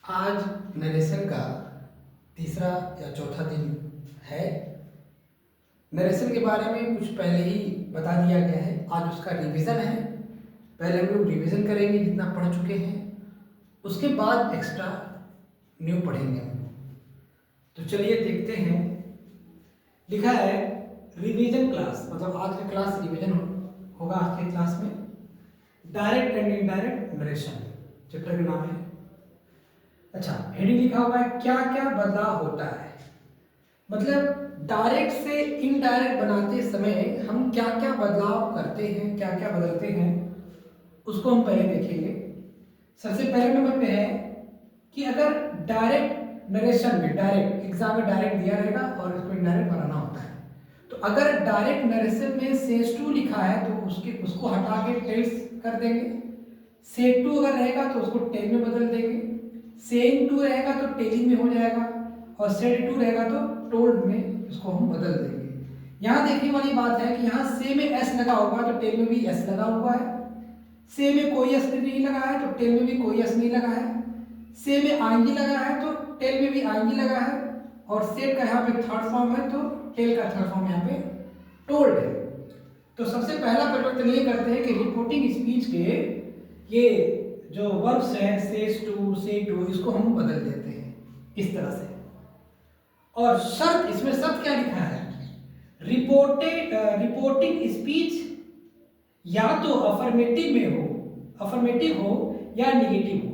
आज नरेशन का तीसरा या चौथा दिन है। नरेशन के बारे में कुछ पहले ही बता दिया गया है। आज उसका रिवीजन है। पहले हम लोग रिवीजन करेंगे जितना पढ़ चुके हैं, उसके बाद एक्स्ट्रा न्यू पढ़ेंगे हम लोग। तो चलिए देखते हैं। लिखा है रिवीजन क्लास, मतलब आज का क्लास रिवीजन होगा। आज के क्लास में direct and indirect narration chapter का नाम है। अच्छा, हेडिंग लिखा हुआ है क्या क्या बदलाव होता है, मतलब डायरेक्ट से इनडायरेक्ट बनाते समय हम क्या क्या बदलाव करते हैं, क्या क्या बदलते हैं, उसको हम पहले देखेंगे। सबसे पहले नंबर पे है कि अगर डायरेक्ट नरेशन में, डायरेक्ट एग्जाम में डायरेक्ट दिया रहेगा और इसको इनडायरेक्ट बनाना होता है। तो अगर डायरेक्ट नरेशन में सेज टू लिखा है तो उसको हटा के टेल्स कर देंगे। सेज टू अगर रहेगा तो उसको टेल में बदल देंगे। सेइंग टू रहेगा तो टेलिंग में हो जाएगा, और सेड टू रहेगा तो टोल्ड में इसको हम बदल देंगे। यहाँ देखने वाली बात है कि यहाँ से में एस लगा होगा तो टेल में भी एस लगा हुआ है। से में कोई एस नहीं लगा है तो टेल में भी कोई एस नहीं लगा है। से में आईएनजी लगा है तो टेल में भी आईएनजी लगा है। और सेड का यहाँ पे थर्ड फॉर्म है तो टेल का थर्ड फॉर्म यहाँ पे टोल्ड है। तो सबसे पहला परिवर्तन ये करते हैं कि रिपोर्टिंग स्पीच के ये जो वर्ब्स हैं सेज टू, से टू, इसको हम बदल देते हैं इस तरह से। और शर्त, इसमें शर्त क्या लिखा है, रिपोर्टिंग स्पीच या तो अफर्मेटिव में हो, अफर्मेटिव हो या निगेटिव हो।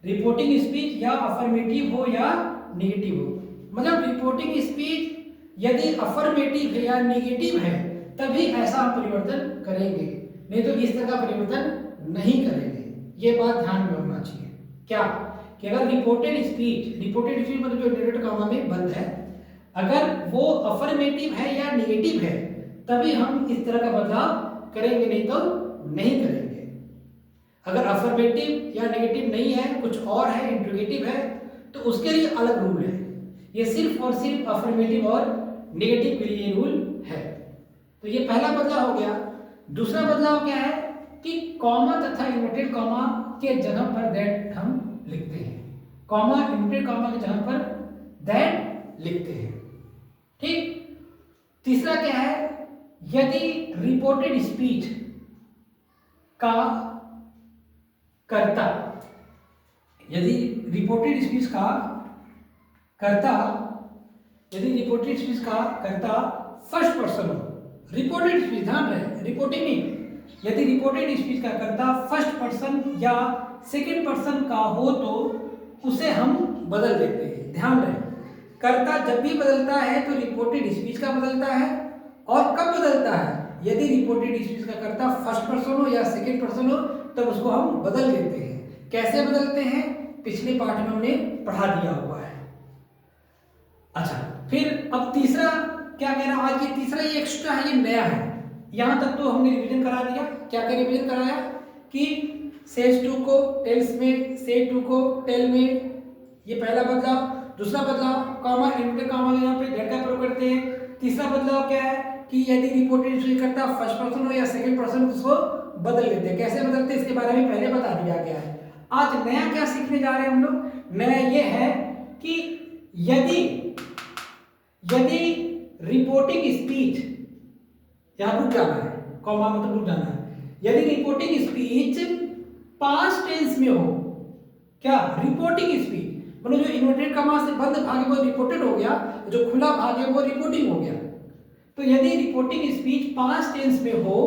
रिपोर्टिंग स्पीच या अफर्मेटिव हो या निगेटिव हो, मतलब रिपोर्टिंग स्पीच यदि अफर्मेटिव है या निगेटिव है तभी ऐसा हम परिवर्तन करेंगे, नहीं तो इस तरह का परिवर्तन नहीं करेंगे। ये बात ध्यान में होना चाहिए। क्या कि अगर रिपोर्टेड स्पीच मतलब जो इनवर्टेड कॉमा में बंद है, अगर वो अफर्मेटिव है या निगेटिव है तभी हम इस तरह का बदलाव करेंगे, नहीं तो नहीं करेंगे। अगर अफर्मेटिव या नेगेटिव नहीं है, कुछ और है, इंट्रोगेटिव है, तो उसके लिए अलग रूल है। ये सिर्फ और सिर्फ अफर्मेटिव और नेगेटिव के लिए रूल है। तो ये पहला बदलाव हो गया। दूसरा बदलाव क्या है कि कॉमा तथा इन्वर्टेड कॉमा के जगह पर दैट हम लिखते हैं। कॉमा इन्वर्टेड कॉमा के जगह पर दैट लिखते हैं। ठीक। तीसरा क्या है, यदि रिपोर्टेड स्पीच का कर्ता, यदि रिपोर्टेड स्पीच का कर्ता, यदि रिपोर्टेड स्पीच का कर्ता फर्स्ट पर्सन हो, रिपोर्टेड स्पीच, ध्यान रहे रिपोर्टिंग नहीं, यदि रिपोर्टेड स्पीच का कर्ता फर्स्ट पर्सन या सेकंड पर्सन का हो तो उसे हम बदल देते हैं। ध्यान रहे, कर्ता जब भी बदलता है तो रिपोर्टेड स्पीच का बदलता है। और कब बदलता है, यदि रिपोर्टेड स्पीच का कर्ता फर्स्ट पर्सन हो या सेकंड पर्सन हो तब उसको हम बदल देते हैं। कैसे बदलते हैं, पिछले पाठ में हमने पढ़ा दिया हुआ है। अच्छा, फिर अब तीसरा क्या कह रहा है, आज ये तीसरा ये एक्स्ट्रा है, ये नया है। यहां तक तो हमने रिवीजन करा दिया। क्या क्या रिवीजन कराया कि सेज टू को टेल्स में, से टू को टेल में, ये पहला बदलाव। दूसरा बदलाव, कॉमा इनवर्टेड कॉमा यहाँ पे दैट का प्रयोग करते हैं। तीसरा बदलाव क्या है कि यदि रिपोर्टेड स्पीच करता फर्स्ट पर्सन हो या सेकंड पर्सन, उसको बदल देते हैं। कैसे बदलते हैं इसके बारे में पहले बता दिया गया है। आज नया क्या सीखने जा रहे हैं हम लोग, नया ये है कि यदि रिपोर्टिंग स्पीच, यहां रुक जाना है, कॉमा मतलब रुक जाना है, यदि रिपोर्टिंग स्पीच पास्ट टेंस में हो, क्या रिपोर्टिंग स्पीच मतलब जो इन्वर्टेड कॉमा से बंद भाग है वो रिपोर्टेड हो गया, जो खुला भाग है वो रिपोर्टिंग हो गया। तो यदि रिपोर्टिंग स्पीच पास्ट टेंस में हो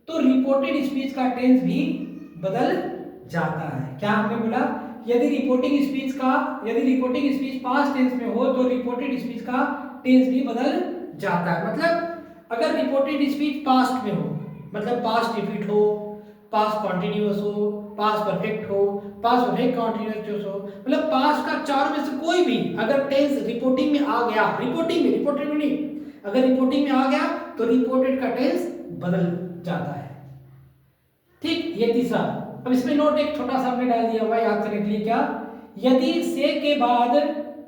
तो रिपोर्टेड स्पीच का टेंस भी बदल जाता है। क्या हमने बोला, यदि रिपोर्टिंग स्पीच पास्ट टेंस में हो तो रिपोर्टेड स्पीच का टेंस भी बदल जाता है। मतलब अगर रिपोर्टेड स्पीच पास्ट में हो, मतलब पास्ट रिपीट हो, पास्ट कॉन्टिन्यूअस हो, पास्ट परफेक्ट हो, पास्ट परफेक्ट कॉन्टिन्यूअस हो, मतलब पास्ट का चारों में से कोई भी अगर टेंस रिपोर्टिंग में आ गया, रिपोर्टिंग में नहीं, अगर रिपोर्टिंग में आ गया तो रिपोर्टेड का टेंस बदल जाता है। ठीक, ये तीसरा। अब इसमें नोट एक छोटा सा हमने डाल दिया हुआ है याद करने के लिए। क्या, यदि से के बाद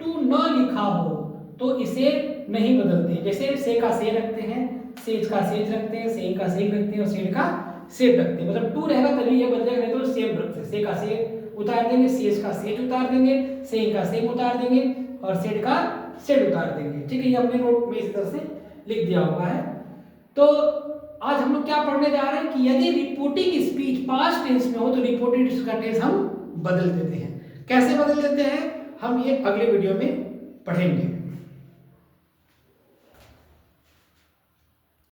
टू न लिखा हो तो इसे नहीं बदलते। जैसे से का से रखते हैं, सेज का सेज रखते हैं, सेग का सेग रखते हैं और सेड का सेड रखते हैं, मतलब टू रहेगा तभी ये बदलेगा, नहीं तो सेम रखते हैं। से का से उतार देंगे, सीएच का सेज उतार देंगे, सेम का सेम उतार देंगे और सेड का सेड उतार देंगे। ठीक है, ये अपने नोट में इस तरह से लिख दिया हुआ है। तो आज हम लोग क्या पढ़ने जा रहे हैं कि यदि रिपोर्टिंग स्पीच पास्ट टेंस में हो तो रिपोर्टेड का टेंस हम बदल देते हैं। कैसे बदल देते हैं हम ये अगले वीडियो में पढ़ेंगे।